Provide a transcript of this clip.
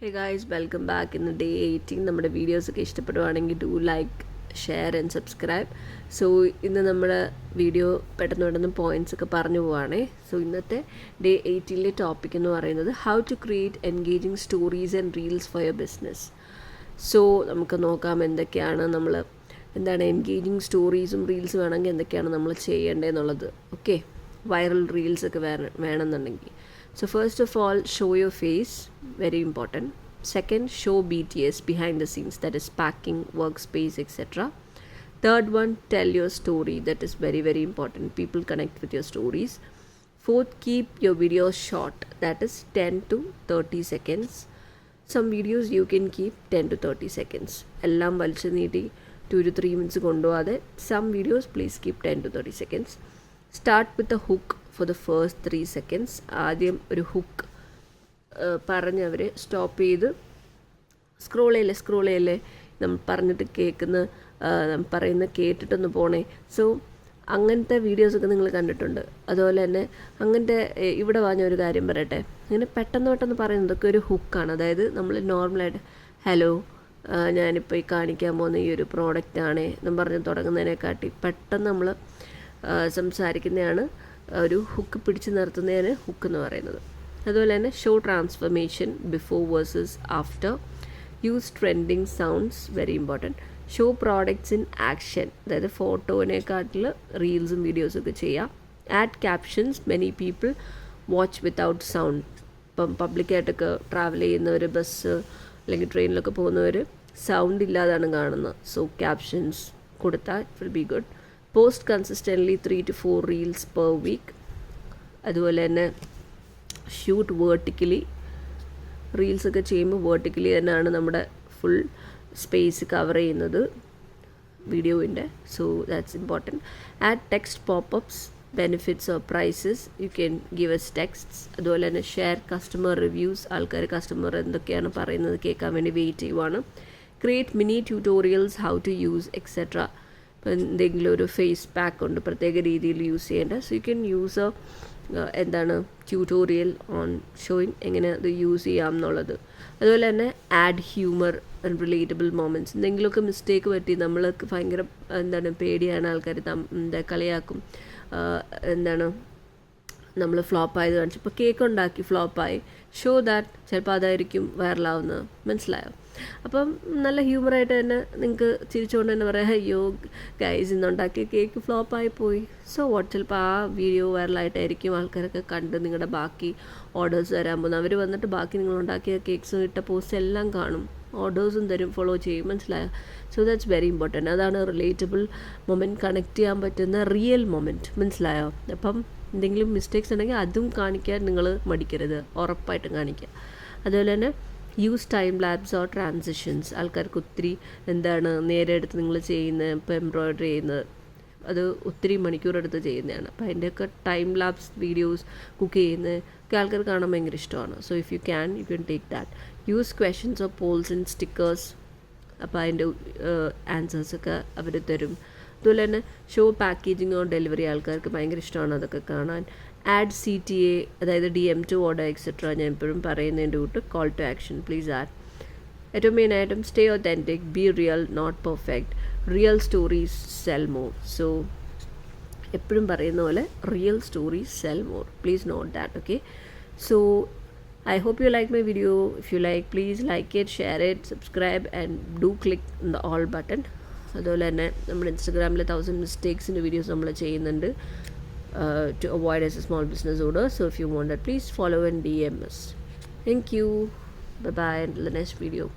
Hey guys, welcome back in the day 18. നമ്മുടെ വീഡിയോസൊക്കെ ഇഷ്ടപ്പെടുവാണെങ്കിൽ do like share and subscribe. So ഇന്ന് നമ്മുടെ വീഡിയോ പെട്ടെന്ന് പോയിൻറ്റ്സ് ഒക്കെ പറഞ്ഞു പോവാണേ. സോ ഇന്നത്തെ ഡേ 18ലെ ടോപ്പിക് എന്ന് പറയുന്നത് how to create engaging stories and reels for your business. So നമുക്ക് നോക്കാം എന്താണ് എൻഗേജിങ് സ്റ്റോറീസും റീൽസും വേണമെങ്കിൽ എന്തൊക്കെയാണ് നമ്മൾ ചെയ്യേണ്ടതെന്നുള്ളത്. ഓക്കെ, വൈറൽ റീൽസൊക്കെ വേണമെന്നുണ്ടെങ്കിൽ. So first of all, show your face, very important. Second, show BTS, behind the scenes, that is packing, workspace, etc. Third one, tell your story, that is very important. People connect with your stories. Fourth, keep your videos short, that is 10 to 30 seconds. Some videos you can keep 10 to 30 seconds. എല്ലാം വലിച്ചു നീട്ടി 2 to 3 minutes കൊണ്ടുപോകാതെ some videos please keep 10 to 30 seconds. Start with a hook for the first 3 seconds. ആദ്യം ഒരു hook പറഞ്ഞവർ stop ചെയ്ത് scroll ചെയ്യല്ലേ നമ്മൾ പറഞ്ഞിട്ട് പറയുന്ന കേട്ടിട്ടൊന്ന് പോണേ. സോ അങ്ങനത്തെ വീഡിയോസൊക്കെ നിങ്ങൾ കണ്ടിട്ടുണ്ട്. അതുപോലെ തന്നെ അങ്ങനത്തെ ഇവിടെ പറഞ്ഞ ഒരു കാര്യം പറയട്ടെ, ഇങ്ങനെ പെട്ടെന്ന് പറയുന്നതൊക്കെ ഒരു ഹുക്കാണ്. അതായത് നമ്മൾ നോർമലായിട്ട് ഹലോ ഞാനിപ്പോൾ ഈ കാണിക്കാൻ പോകുന്ന ഈ ഒരു പ്രോഡക്റ്റാണേ എന്നും പറഞ്ഞ് തുടങ്ങുന്നതിനെക്കാട്ടി പെട്ടെന്ന് നമ്മൾ സംസാരിക്കുന്നതാണ് ഒരു ഹുക്ക് പിടിച്ച് നിർത്തുന്നതിന് ഹുക്ക് എന്ന് പറയുന്നത്. അതുപോലെ തന്നെ show transformation before versus after. Use trending sounds, very important. Show products in action, അതായത് ഫോട്ടോനെക്കാട്ടിൽ റീൽസും വീഡിയോസൊക്കെ ചെയ്യാം. Add captions, many people watch without sound. ഇപ്പം പബ്ലിക്കായിട്ടൊക്കെ ട്രാവൽ ചെയ്യുന്നവർ, ബസ് അല്ലെങ്കിൽ ട്രെയിനിലൊക്കെ പോകുന്നവർ സൗണ്ട് ഇല്ലാതാണ് കാണുന്നത്. സോ ക്യാപ്ഷൻസ് കൊടുത്താൽ it will be good. Post consistently 3 to 4 reels per week. അതുപോലെ തന്നെ ഷൂട്ട് വേർട്ടിക്കലി. റീൽസൊക്കെ ചെയ്യുമ്പോൾ വേർട്ടിക്കലി തന്നെയാണ് നമ്മുടെ ഫുൾ സ്പേസ് കവർ ചെയ്യുന്നത് വീഡിയോവിൻ്റെ. So that's important. Add text popups, benefits or prices, you can give as texts. അതുപോലെ തന്നെ ഷെയർ കസ്റ്റമർ റിവ്യൂസ്. ആൾക്കാർ കസ്റ്റമർ എന്തൊക്കെയാണ് പറയുന്നത് കേൾക്കാൻ വേണ്ടി വെയിറ്റ് ചെയ്യുവാണ്. Create mini tutorials, how to use etcetera. ഇപ്പം എന്തെങ്കിലും ഒരു ഫേസ് പാക്ക് ഉണ്ട് പ്രത്യേക രീതിയിൽ യൂസ് ചെയ്യേണ്ട. So you can use tutorial on showing എങ്ങനെ അത് യൂസ് ചെയ്യാം എന്നുള്ളത്. അതുപോലെ തന്നെ add humour and relatable moments. എന്തെങ്കിലുമൊക്കെ മിസ്റ്റേക്ക് പറ്റി നമ്മൾക്ക് ഭയങ്കര പേടിയാണ്, ആൾക്കാർ കളിയാക്കും. നമ്മൾ ഫ്ലോപ്പായത് കാണിച്ചു. ഇപ്പോൾ കേക്ക് ഉണ്ടാക്കി ഫ്ലോപ്പായി, ഷോ ദാറ്റ് ചിലപ്പോൾ അതായിരിക്കും വൈറലാവുന്നത്. മനസ്സിലായോ? അപ്പം നല്ല ഹ്യൂമറായിട്ട് തന്നെ നിങ്ങൾക്ക് ചിരിച്ചുകൊണ്ട് തന്നെ പറയാം, അയ്യോ ഗൈസ് ഇന്നുണ്ടാക്കിയ കേക്ക് ഫ്ലോപ്പായി പോയി. സോ വാട്ട്, ചിലപ്പോൾ ആ വീഡിയോ വൈറലായിട്ടായിരിക്കും ആൾക്കാരൊക്കെ കണ്ട് നിങ്ങളുടെ ബാക്കി ഓർഡേഴ്സ് തരാൻ പോകുന്നത്. അവർ വന്നിട്ട് ബാക്കി നിങ്ങളുണ്ടാക്കിയ കേക്ക്സും ഇട്ട പോസ്റ്റ് എല്ലാം കാണും, ഓർഡേഴ്സും തരും, ഫോളോ ചെയ്യും. മനസ്സിലായോ? So that's very important. അതാണ് റിലേറ്റബിൾ മൊമെൻറ്റ്, കണക്ട് ചെയ്യാൻ പറ്റുന്ന റിയൽ മൊമെൻറ്റ്. മനസ്സിലായോ? അപ്പം എന്തെങ്കിലും മിസ്റ്റേക്സ് ഉണ്ടെങ്കിൽ അതും കാണിക്കാൻ നിങ്ങൾ മടിക്കരുത്, ഉറപ്പായിട്ടും കാണിക്കുക. അതുപോലെ തന്നെ use time labs or transitions. ആൾക്കാർക്ക് ഒത്തിരി നേരെ എടുത്ത് നിങ്ങൾ ചെയ്യുന്നത്, ഇപ്പോൾ എംബ്രോയ്ഡറി ചെയ്യുന്നത് അത് ഒത്തിരി മണിക്കൂറെടുത്ത് ചെയ്യുന്നതാണ്. അപ്പോൾ അതിൻ്റെയൊക്കെ ടൈം ലാബ്സ് വീഡിയോസ്, കുക്ക് ചെയ്യുന്നത് ഒക്കെ ആൾക്കാർ കാണാൻ ഭയങ്കര ഇഷ്ടമാണ്. So if you can take that. Use questions or polls and stickers. അപ്പോൾ അതിൻ്റെ ആൻസേഴ്സൊക്കെ അവർ തരും. അതുപോലെ തന്നെ ഷോ പാക്കേജിങ് ഓർ ഡെലിവറി, ആൾക്കാർക്ക് ഭയങ്കര ഇഷ്ടമാണ് അതൊക്കെ കാണാൻ. ആഡ് CTA, അതായത് DM to order എക്സെട്ര. ഞാൻ എപ്പോഴും പറയുന്നതിൻ്റെ കൂട്ട് call to action please add. ഏറ്റവും മെയിനായിട്ടും stay authentic, be real, not perfect. Real stories sell more. So എപ്പോഴും പറയുന്ന പോലെ real stories sell more. Please note that. Okay, so I hope you like my video. If you like, please like it, share it, subscribe and do click on the all button. അതുപോലെ തന്നെ നമ്മുടെ ഇൻസ്റ്റഗ്രാമിൽ 1000 മിസ്റ്റേക്സിൻ്റെ videos നമ്മൾ ചെയ്യുന്നുണ്ട് to avoid as a small business owner. So if you want that, please follow and DM us. Thank you. Bye bye until the next video.